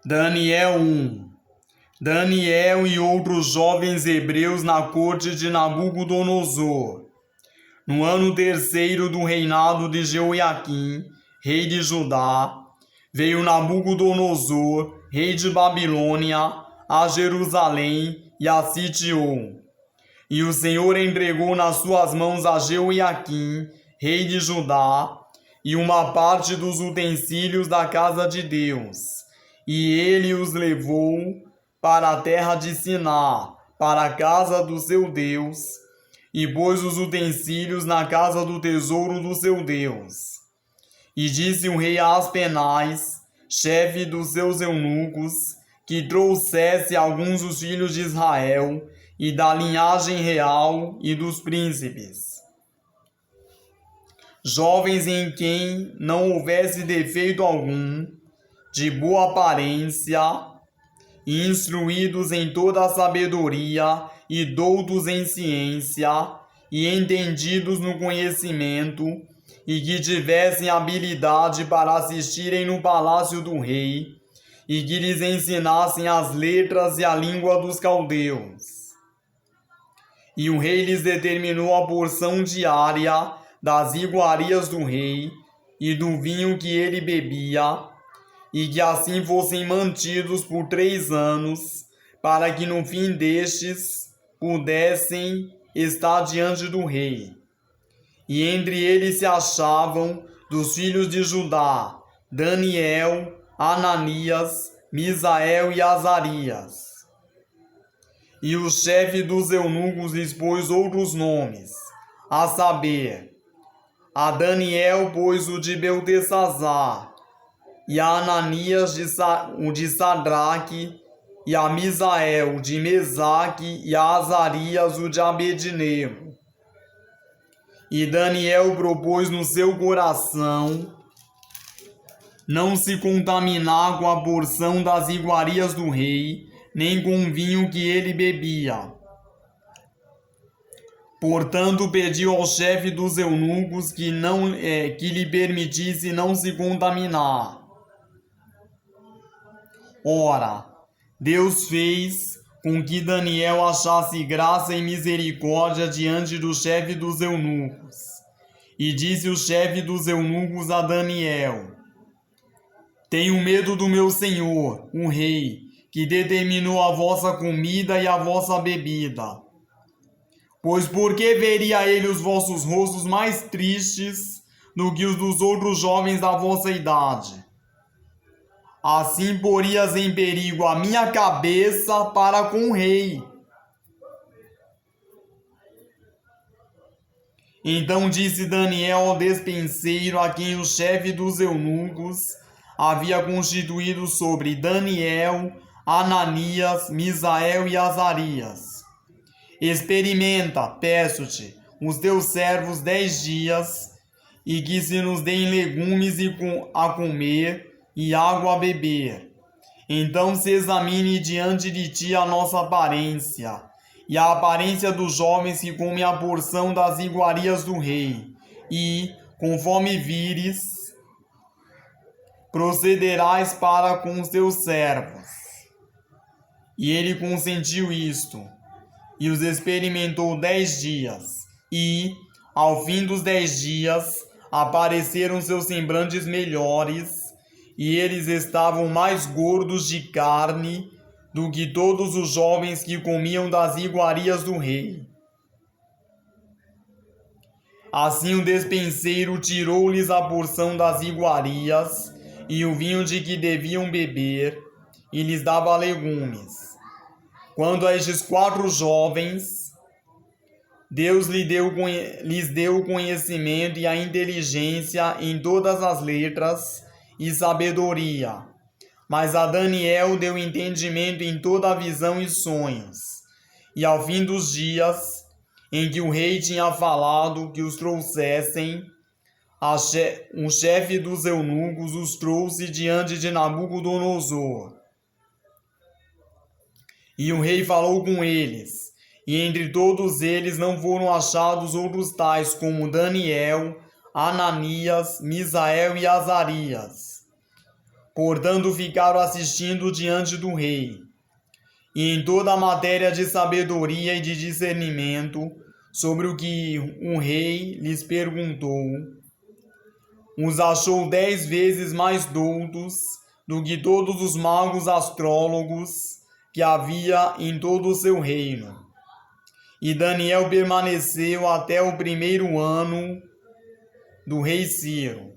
Daniel 1. Daniel e outros jovens hebreus na corte de Nabucodonosor. No ano terceiro do reinado de Jeoiaquim, rei de Judá, veio Nabucodonosor, rei de Babilônia, a Jerusalém e a sitiou. E o Senhor entregou nas suas mãos a Jeoiaquim, rei de Judá, e uma parte dos utensílios da casa de Deus. E ele os levou para a terra de Siná, para a casa do seu Deus, e pôs os utensílios na casa do tesouro do seu Deus. E disse o rei a Aspenaz, chefe dos seus eunucos, que trouxesse alguns dos filhos de Israel, e da linhagem real e dos príncipes, jovens em quem não houvesse defeito algum, de boa aparência, e instruídos em toda a sabedoria, e doutos em ciência, e entendidos no conhecimento, e que tivessem habilidade para assistirem no palácio do rei, e que lhes ensinassem as letras e a língua dos caldeus. E o rei lhes determinou a porção diária das iguarias do rei e do vinho que ele bebia, e que assim fossem mantidos por 3 anos, para que no fim destes pudessem estar diante do rei. E entre eles se achavam, dos filhos de Judá, Daniel, Ananias, Misael e Azarias. E o chefe dos eunucos lhes pôs outros nomes, a saber, a Daniel pôs o de Beltesazar, e a Ananias o de Sadraque, e a Misael o de Mesaque, e a Azarias o de Abednego. E Daniel propôs no seu coração não se contaminar com a porção das iguarias do rei, nem com o vinho que ele bebia. Portanto, pediu ao chefe dos eunucos que lhe permitisse não se contaminar. Ora, Deus fez com que Daniel achasse graça e misericórdia diante do chefe dos eunucos. E disse o chefe dos eunucos a Daniel: Tenho medo do meu senhor, o rei, que determinou a vossa comida e a vossa bebida. Pois por que veria ele os vossos rostos mais tristes do que os dos outros jovens da vossa idade? Assim porias em perigo a minha cabeça para com o rei. Então disse Daniel ao despenseiro, a quem o chefe dos eunucos havia constituído sobre Daniel, Ananias, Misael e Azarias: Experimenta, peço-te, os teus servos 10 dias, e que se nos deem legumes a comer e água a beber. Então se examine diante de ti a nossa aparência, e a aparência dos jovens que comem a porção das iguarias do rei, e, conforme vires, procederás para com os teus servos. E ele consentiu isto, e os experimentou 10 dias, e, ao fim dos 10 dias, apareceram seus semblantes melhores, e eles estavam mais gordos de carne do que todos os jovens que comiam das iguarias do rei. Assim o despenseiro tirou-lhes a porção das iguarias e o vinho de que deviam beber, e lhes dava legumes. Quando a estes 4 jovens, Deus lhes deu o conhecimento e a inteligência em todas as letras e sabedoria. Mas a Daniel deu entendimento em toda a visão e sonhos. E ao fim dos dias, em que o rei tinha falado que os trouxessem, o chefe dos eunucos os trouxe diante de Nabucodonosor. E o rei falou com eles, e entre todos eles não foram achados outros tais como Daniel, Ananias, Misael e Azarias. portanto ficaram assistindo diante do rei. E em toda a matéria de sabedoria e de discernimento, sobre o que o rei lhes perguntou, os achou 10 vezes mais doutos do que todos os magos astrólogos que havia em todo o seu reino. E Daniel permaneceu até o primeiro ano do rei Ciro.